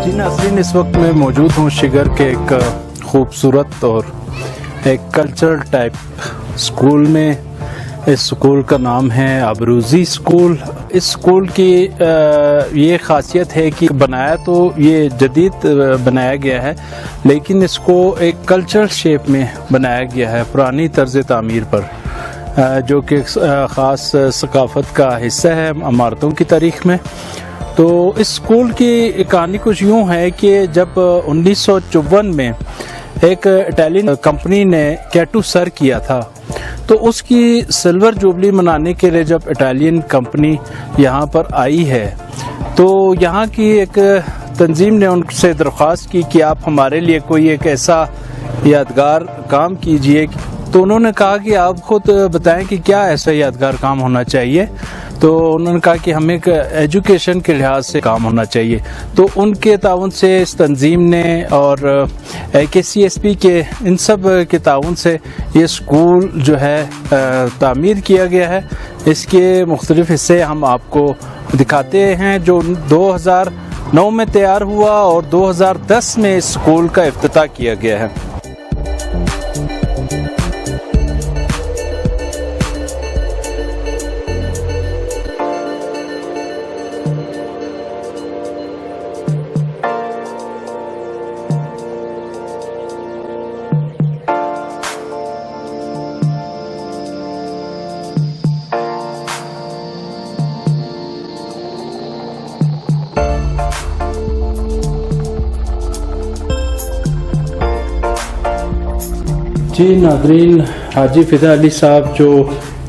जी नाज़रीन, इस वक्त मैं मौजूद हूँ शिगर के एक खूबसूरत और एक कल्चरल टाइप स्कूल में। इस स्कूल का नाम है अबरूज़ी स्कूल। इस स्कूल की ये ख़ासियत है कि बनाया तो ये जदीद बनाया गया है, लेकिन इसको एक कल्चरल शेप में बनाया गया है, पुरानी तर्ज़ तामीर पर, जो कि ख़ास सकाफ़त का हिस्सा है इमारतों की तारीख़ में। तो इस स्कूल की कहानी कुछ यूँ है कि जब 1954 में एक इटालियन कंपनी ने कैटू सर किया था, तो उसकी सिल्वर जुबली मनाने के लिए जब इटालियन कंपनी यहाँ पर आई है, तो यहाँ की एक तंजीम ने उनसे दरख्वास्त की कि आप हमारे लिए कोई एक ऐसा यादगार काम कीजिए। तो उन्होंने कहा कि आप खुद बताएं कि क्या ऐसा यादगार काम होना चाहिए। तो उन्होंने कहा कि हमें एक एजुकेशन के लिहाज से काम होना चाहिए। तो उनके ताउन से इस तंजीम ने और KCSP के इन सब के ताउन से ये स्कूल जो है तामीर किया गया है। इसके मुख्तलिफ हिस्से हम आपको दिखाते हैं, जो 2009 में तैयार हुआ और 2010 में इस स्कूल का इफ्तिताह किया गया है। जी नाज़रीन, हाजी फ़िदा अली साहब जो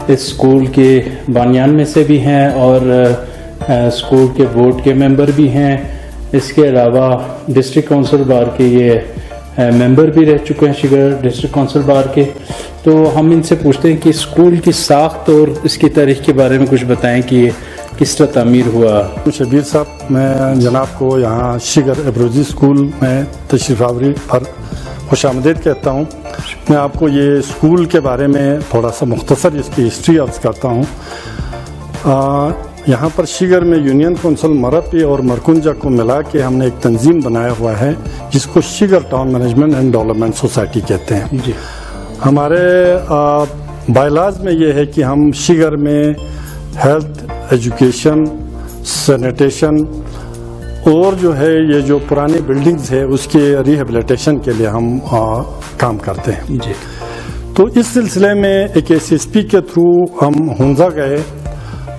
इस स्कूल के बानियान में से भी हैं और स्कूल के बोर्ड के मेंबर भी हैं, इसके अलावा डिस्ट्रिक्ट काउंसिल बार के ये मेंबर भी रह चुके हैं शिगर डिस्ट्रिक्ट काउंसिल बार के। तो हम इनसे पूछते हैं कि स्कूल की साख्त और इसकी तारीख़ के बारे में कुछ बताएं कि ये किस तरह तामीर हुआ। शबीर साहब, मैं जनाब को यहाँ शिगर अबरूज़ी स्कूल में तशरीफ़ आवरी पर खुशामदीद कहता हूँ। मैं आपको ये स्कूल के बारे में थोड़ा सा मुख्तसर इसकी हिस्ट्री अर्ज़ करता हूँ। यहाँ पर शिगर में यूनियन कौंसिल मरपी और मरकुंजा को मिला के हमने एक तंजीम बनाया हुआ है जिसको Shigar town management and development society कहते हैं जी। हमारे बायलाज में ये है कि हम शिगर में हेल्थ, एजुकेशन, सैनिटेशन और जो है ये जो पुरानी बिल्डिंग्स है उसके रिहेबिलिटेशन के लिए हम काम करते हैं जी। तो इस सिलसिले में KCSP के थ्रू हम हुंजा गए।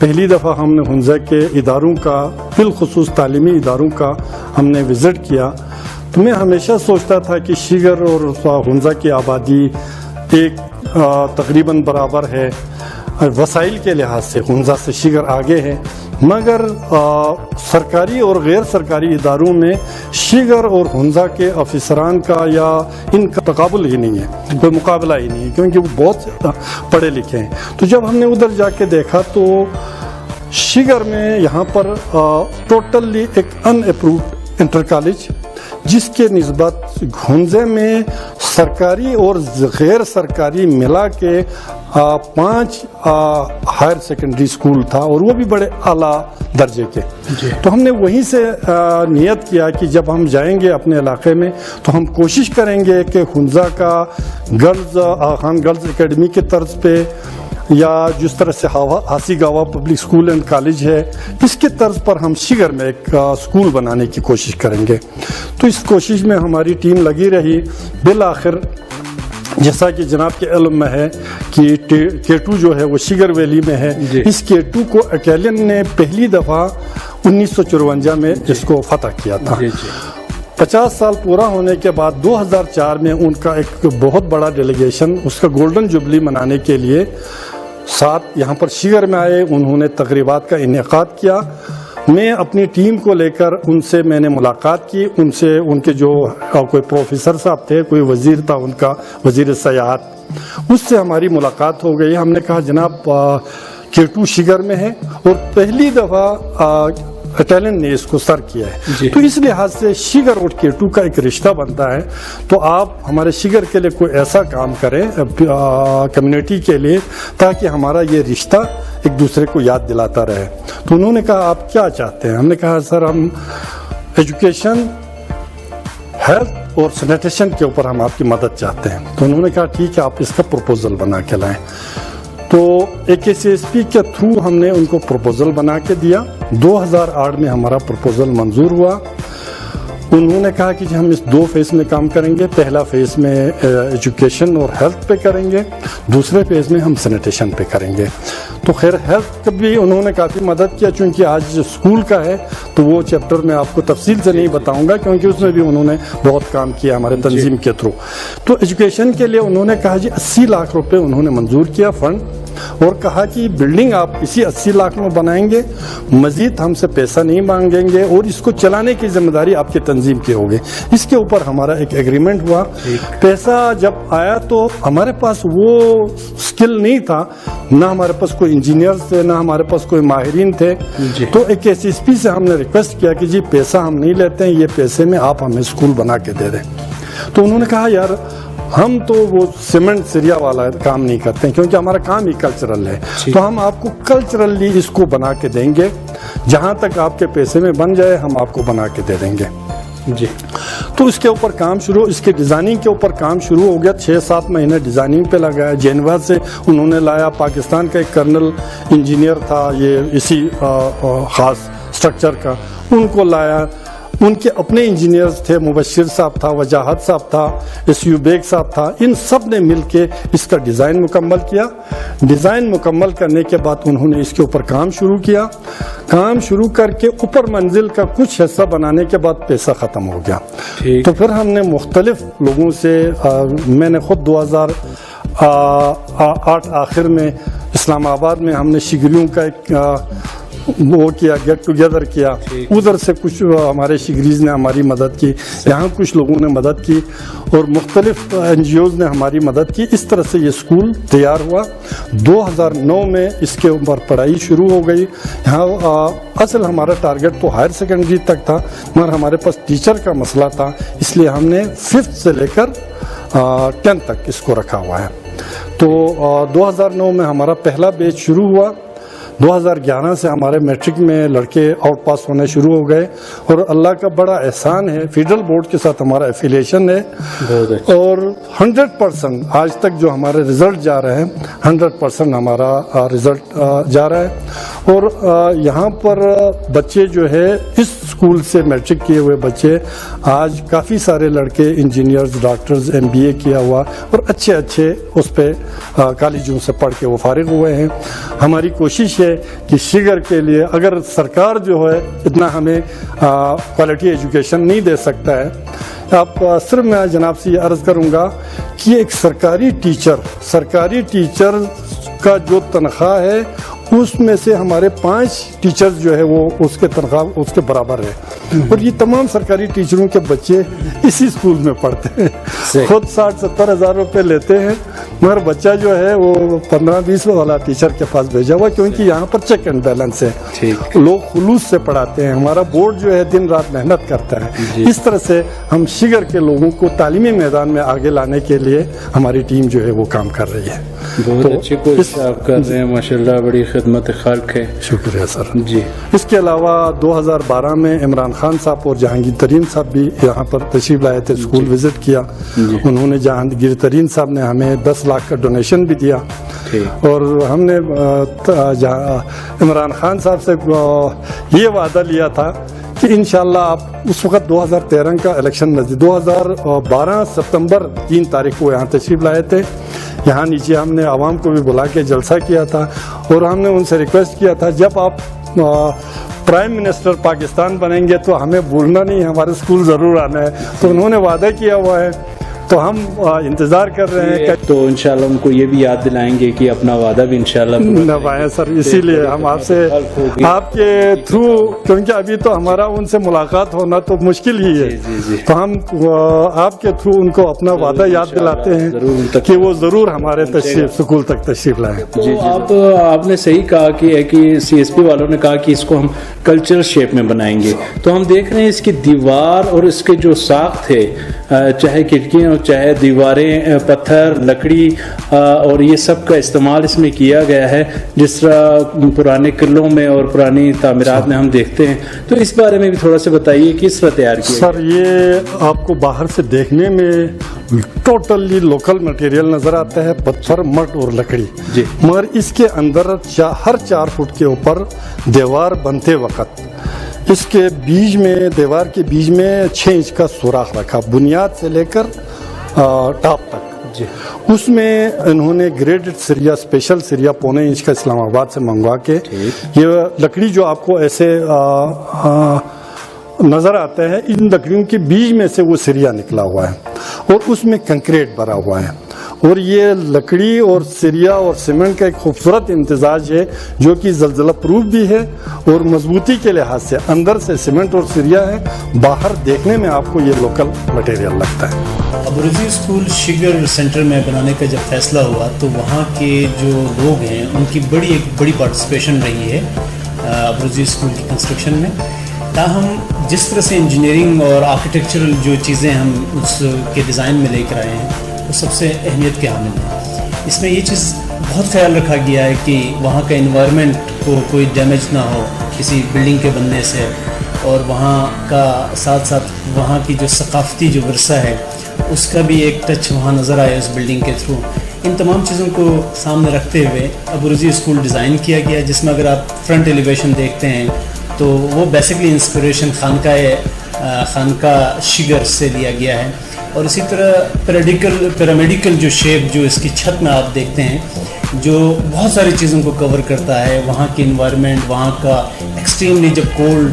पहली दफ़ा हमने हुंजा के इदारों का, बिलखुसूस तालीमी इदारों का हमने विज़िट किया। तो मैं हमेशा सोचता था कि शिगर और हुंजा की आबादी एक तकरीबन बराबर है, वसाइल के लिहाज से हुंजा से शिगर आगे है, मगर सरकारी और गैर सरकारी इदारों में शिगर और हुंजा के अफसरान का या इनका तकाबुल ही नहीं है, कोई मुकाबला ही नहीं है, क्योंकि वो बहुत पढ़े लिखे हैं। तो जब हमने उधर जाके देखा तो शिगर में यहाँ पर टोटली एक अनअप्रूव्ड इंटर कॉलेज, जिसके निस्बत हुंजे में सरकारी और गैर सरकारी मिला के 5 हायर सेकेंडरी स्कूल था, और वो भी बड़े आला दर्जे के। तो हमने वहीं से नियत किया कि जब हम जाएंगे अपने इलाके में तो हम कोशिश करेंगे कि हुंजा का गर्ल्स खान गर्ल्स एकेडमी के तर्ज पे या जिस तरह से हासी गावा पब्लिक स्कूल एंड कॉलेज है, इसके तर्ज पर हम शिगर में एक स्कूल बनाने की कोशिश करेंगे। तो इस कोशिश में हमारी टीम लगी रही। बिल आखिर जैसा कि जनाब के इल्म में है कि K2 जो है वो शिगर वैली में है। इस K2 को इटालियन ने पहली दफ़ा 1954 में इसको फतह किया था। 50 साल पूरा होने के बाद 2004 में उनका एक बहुत बड़ा डेलीगेशन उसका गोल्डन जुबली मनाने के लिए साथ यहाँ पर शिगर में आए। उन्होंने तकरीबात का इनेकाद किया। मैं अपनी टीम को लेकर उनसे मैंने मुलाकात की। उनसे उनके जो कोई प्रोफेसर साहब थे, कोई वजीर था उनका, वजीर सयाहत, उससे हमारी मुलाकात हो गई। हमने कहा जनाब K2 शिगर में है और पहली दफ़ा इटालियन ने इसको सर किया है, तो इस लिहाज से शिगर और K2 का एक रिश्ता बनता है। तो आप हमारे शिगर के लिए कोई ऐसा काम करें कम्युनिटी के लिए ताकि हमारा ये रिश्ता एक दूसरे को याद दिलाता रहे। तो उन्होंने कहा आप क्या चाहते हैं? हमने कहा सर हम एजुकेशन हेल्थ और सैनिटेशन के ऊपर हम आपकी मदद चाहते हैं। तो उन्होंने कहा ठीक है, आप इसका प्रपोजल बना के लाएं। तो AKCSP के थ्रू हमने उनको प्रपोजल बना के दिया। 2008 में हमारा प्रपोजल मंजूर हुआ। उन्होंने कहा कि हम इस 2 फेज में काम करेंगे। पहला फेज में एजुकेशन और हेल्थ पे करेंगे, दूसरे फेज में हम सैनिटेशन पे करेंे। तो खैर हेल्थ भी उन्होंने काफ़ी मदद किया, चूँकि आज स्कूल का है तो वो चैप्टर मैं आपको तफसील से नहीं बताऊंगा, क्योंकि उसमें भी उन्होंने बहुत काम किया हमारे तंजीम के थ्रू। तो एजुकेशन के लिए उन्होंने कहा जी 80 लाख रुपए उन्होंने मंजूर किया फंड, और कहा कि बिल्डिंग आप इसी 80 लाख में बनाएंगे, मजीद हमसे पैसा नहीं मांगेंगे, और इसको चलाने की जिम्मेदारी आपकी तंजीम की होगी। इसके ऊपर हमारा एक एग्रीमेंट हुआ। पैसा जब आया तो हमारे पास वो स्किल नहीं था, ना हमारे पास कोई इंजीनियर्स थे, ना हमारे पास कोई माहिरीन थे। तो AKCSP से हमने रिक्वेस्ट किया कि जी पैसा हम नहीं लेते हैं, ये पैसे में आप हमें स्कूल बना के दे दें। तो उन्होंने कहा यार हम तो वो सीमेंट सीरिया वाला काम नहीं करते हैं, क्योंकि हमारा काम ही कल्चरल है, तो हम आपको कल्चरली इसको बना के देंगे, जहां तक आपके पैसे में बन जाए हम आपको बना के दे देंगे जी। तो इसके ऊपर काम शुरू, इसके डिज़ाइनिंग के ऊपर काम शुरू हो गया। 6-7 महीने डिज़ाइनिंग पे लगाया। जेनेवा से उन्होंने लाया, पाकिस्तान का एक कर्नल इंजीनियर था ये इसी ख़ास स्ट्रक्चर का, उनको लाया। उनके अपने इंजीनियर्स थे, मुबशिर साहब था, वजाहत साहब था, SU बेग साहब था। इन सब ने मिलके इसका डिज़ाइन मुकम्मल किया। डिज़ाइन मुकम्मल करने के बाद उन्होंने इसके ऊपर काम शुरू किया। काम शुरू करके ऊपर मंजिल का कुछ हिस्सा बनाने के बाद पैसा ख़त्म हो गया। तो फिर हमने मुख्तलिफ लोगों से मैंने ख़ुद 2008 आखिर में इस्लामाबाद में हमने शिगरियों का एक वो किया, गेट टुगेदर किया। उधर से कुछ हमारे शिगरीज ने हमारी मदद की, यहाँ कुछ लोगों ने मदद की, और मुख्तलिफ NGOs ने हमारी मदद की। इस तरह से ये स्कूल तैयार हुआ। 2009 में इसके ऊपर पढ़ाई शुरू हो गई। यहाँ असल हमारा टारगेट तो हायर सेकेंडरी तक था, मगर हमारे पास टीचर का मसला था, इसलिए हमने 5th से लेकर 10th तक इसको रखा हुआ है। तो 2009 में हमारा पहला बैच शुरू हुआ। 2011 से हमारे मैट्रिक में लड़के आउट पास होने शुरू हो गए, और अल्लाह का बड़ा एहसान है, फेडरल बोर्ड के साथ हमारा एफिलिएशन है, और 100% आज तक जो हमारे रिजल्ट जा रहे हैं 100% हमारा रिजल्ट जा रहा है। और यहाँ पर बच्चे जो है इस स्कूल से मैट्रिक किए हुए बच्चे आज काफ़ी सारे लड़के इंजीनियर्स, डॉक्टर्स, MBA किया हुआ, और अच्छे अच्छे उस पर कॉलेजों से पढ़ के वो फारिग हुए हैं। हमारी कोशिश है कि शिगर के लिए अगर सरकार जो है इतना हमें क्वालिटी एजुकेशन नहीं दे सकता है, आप सिर्फ मैं जनाब से ये अर्ज़ करूँगा कि एक सरकारी टीचर का जो तनख्वाह है उसमें से हमारे 5 टीचर्स जो है वो उसके तनख्वाह उसके बराबर है, और ये तमाम सरकारी टीचरों के बच्चे इसी स्कूल में पढ़ते हैं। खुद 60-70 हज़ार रुपये लेते हैं, मगर बच्चा जो है वो 15-20 वाला टीचर के पास भेजा हुआ, क्योंकि यहाँ पर चेक एंड बैलेंस है, लोग खुलूस से पढ़ाते हैं। हमारा बोर्ड जो है दिन रात मेहनत करता है। इस तरह से हम शिगर के लोगों को तालीमी मैदान में आगे लाने के लिए हमारी टीम जो है वो काम कर रही है। बहुत अच्छी कोशिश आप कर रहे हैं माशाल्लाह, बड़ी खिदमत खाल्क है। शुक्रिया सर जी। इसके अलावा 2012 में इमरान खान साहब और जहांगीर तरीन साहब भी यहाँ पर तशरीफ लाए थे, स्कूल विजिट किया। उन्होंने जहांगीर तरीन साहब ने हमें 10 लाख का डोनेशन भी दिया, और हमने इमरान खान साहब से ये वादा लिया था कि इंशाल्लाह आप उस वक्त 2013 का इलेक्शन नज़दीक, 2012 सितंबर 3 तारीख को यहाँ तशरीफ लाए थे। यहाँ नीचे हमने आवाम को भी बुला के जलसा किया था, और हमने उनसे रिक्वेस्ट किया था जब आप प्राइम मिनिस्टर पाकिस्तान बनेंगे तो हमें भूलना नहीं, हमारे स्कूल ज़रूर आना है। तो उन्होंने वादा किया हुआ है, तो हम इंतज़ार कर रहे हैं। तो इंशाल्लाह उनको ये भी याद दिलाएंगे कि अपना वादा भी इंशाल्लाह निभाएं सर। इसीलिए हम आपसे आपके थ्रू, क्योंकि अभी तो हमारा उनसे मुलाकात होना तो मुश्किल ही है, तो हम आपके थ्रू उनको अपना वादा याद दिलाते हैं कि वो ज़रूर हमारे स्कूल तक तशरीफ लाएं। तो आपने सही कहा कि CSP वालों ने कहा कि इसको हम कल्चरल शेप में बनाएंगे, तो हम देख रहे हैं इसकी दीवार और इसके जो साख्त है, चाहे खिड़कियाँ चाहे दीवारें, पत्थर, लकड़ी और ये सब का इस्तेमाल इसमें किया गया है, जिस तरह पुराने किलों में और पुरानी तामीरात में हम देखते हैं। तो इस बारे में भी थोड़ा सा बताइए किस तरह तैयार किया सर, ये आपको बाहर से देखने में टोटली लोकल मटेरियल नजर आता है, पत्थर, मड और लकड़ी जी। मगर इसके अंदर हर 4 फुट के ऊपर दीवार बनते वक्त इसके बीच में, दीवार के बीच में 6 इंच का सुराख रखा, बुनियाद से लेकर टॉप तक जी। उसमें इन्होंने ग्रेडेड सिरिया, स्पेशल सिरिया 1.25 इंच का इस्लामाबाद से मंगवा के, ये लकड़ी जो आपको ऐसे नजर आता है, इन लकड़ियों के बीच में से वो सिरिया निकला हुआ है और उसमें कंक्रीट भरा हुआ है। और ये लकड़ी और सिरिया और सीमेंट का एक खूबसूरत इम्तिजाज है जो कि जलजला प्रूफ भी है और मजबूती के लिहाज से अंदर से सीमेंट और सिरिया है, बाहर देखने में आपको ये लोकल मटेरियल लगता है। अबरूज़ी स्कूल शिगर सेंटर में बनाने का जब फैसला हुआ तो वहाँ के जो लोग हैं उनकी एक बड़ी पार्टिसिपेशन रही है अबरूज़ी स्कूल की कंस्ट्रक्शन में। ताहम जिस तरह से इंजीनियरिंग और आर्किटेक्चरल जो चीज़ें हम उसके डिज़ाइन में लेकर आए हैं वो सबसे अहमियत के हामिल है। इसमें ये चीज़ बहुत ख्याल रखा गया है कि वहाँ का इन्वायरमेंट को कोई डैमेज ना हो किसी बिल्डिंग के बनने से, और वहाँ का साथ साथ वहाँ की जो सकाफ़ती जो विरसा है उसका भी एक टच वहाँ नज़र आया उस बिल्डिंग के थ्रू। इन तमाम चीज़ों को सामने रखते हुए अबरूज़ी स्कूल डिज़ाइन किया गया, जिसमें अगर आप फ्रंट एलिवेशन देखते हैं तो वो बेसिकली इंस्पिरेशन खानका शिगर से लिया गया है। और इसी तरह पिरामिडिकल जो शेप जो इसकी छत में आप देखते हैं, जो बहुत सारी चीज़ों को कवर करता है। वहाँ की इन्वायरमेंट, वहाँ का एक्सट्रीमली जब कोल्ड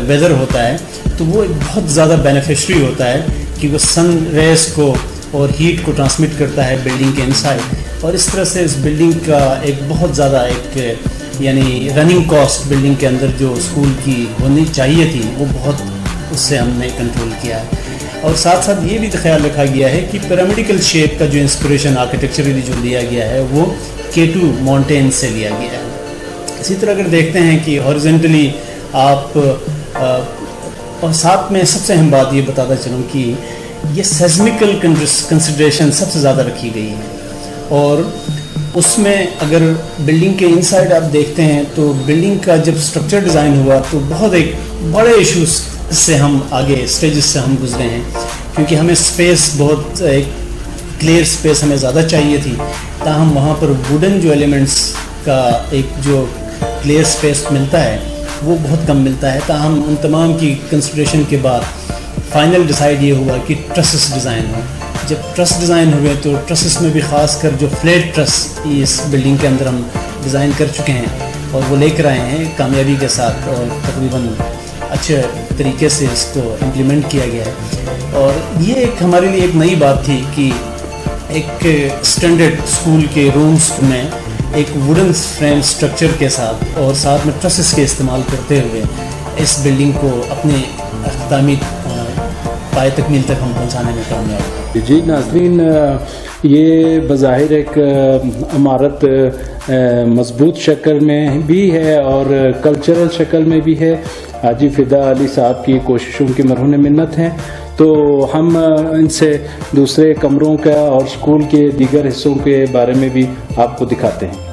वेदर होता है तो वो बहुत ज़्यादा बेनिफिशरी होता है कि वो सन रेस को और हीट को ट्रांसमिट करता है बिल्डिंग के इनसाइड। और इस तरह से इस बिल्डिंग का एक बहुत ज़्यादा एक यानी रनिंग कॉस्ट बिल्डिंग के अंदर जो स्कूल की होनी चाहिए थी वो बहुत उससे हमने कंट्रोल किया है। और साथ साथ ये भी ख्याल रखा गया है कि पिरामिडिकल शेप का जो इंस्पिरेशन आर्किटेक्चरली जो लिया गया है वो K2 माउंटेन से लिया गया है। इसी तरह अगर देखते हैं कि हॉरिजॉन्टली आप और साथ में सबसे अहम बात ये बताता चलूँ कि ये सेस्मिकल कंसिडरेशन सबसे ज़्यादा रखी गई है। और उसमें अगर बिल्डिंग के इनसाइड आप देखते हैं तो बिल्डिंग का जब स्ट्रक्चर डिज़ाइन हुआ तो बहुत एक बड़े इश्यूज से हम आगे स्टेजेस से हम गुजरे हैं, क्योंकि हमें स्पेस बहुत एक क्लियर स्पेस हमें ज़्यादा चाहिए थी। ताहम वहाँ पर वुडन जो एलिमेंट्स का एक जो क्लियर स्पेस मिलता है वो बहुत कम मिलता है। ताहम उन तमाम की कंसिडरेशन के बाद फाइनल डिसाइड ये हुआ कि ट्रसेस डिज़ाइन हो। जब ट्रस डिज़ाइन हुए तो ट्रसेस में भी ख़ास कर जो फ्लैट ट्रस इस बिल्डिंग के अंदर हम डिज़ाइन कर चुके हैं और वो लेकर आए हैं कामयाबी के साथ, और तकरीबन अच्छे तरीके से इसको इम्प्लीमेंट किया गया है। और ये एक हमारे लिए एक नई बात थी कि एक स्टैंडर्ड स्कूल के रूम्स में एक वुडन फ्रेम स्ट्रक्चर के साथ और साथ में ट्रसेस के इस्तेमाल करते हुए इस बिल्डिंग को अपने अख्तामी पाए तकमील तक हम पहुँचाने में कामयाब। जी नाज़रीन, ये बज़ाहिर एक इमारत मजबूत शक्ल में भी है और कल्चरल शक्ल में भी है। हाजी फ़िदा अली साहब की कोशिशों की मरहून मिन्नत हैं। तो हम इनसे दूसरे कमरों का और स्कूल के दीगर हिस्सों के बारे में भी आपको दिखाते हैं।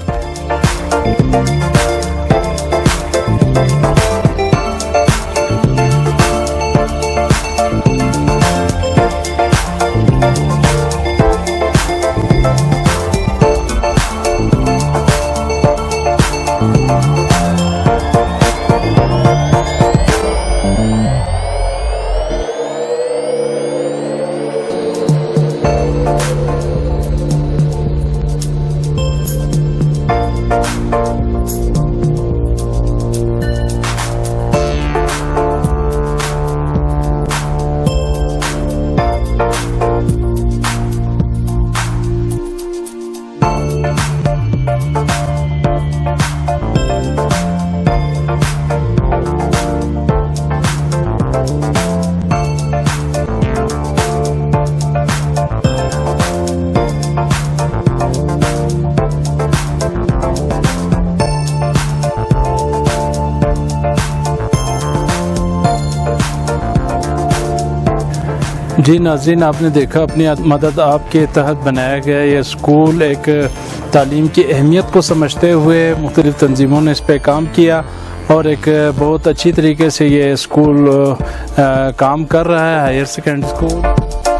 جی ناظرین، آپ نے دیکھا اپنی مدد آپ کے تحت بنایا گیا یہ اسکول ایک تعلیم کی اہمیت کو سمجھتے ہوئے مختلف تنظیموں نے اس پہ کام کیا اور ایک بہت اچھی طریقے سے یہ اسکول کام کر رہا ہے، ہائر سیکنڈری اسکول۔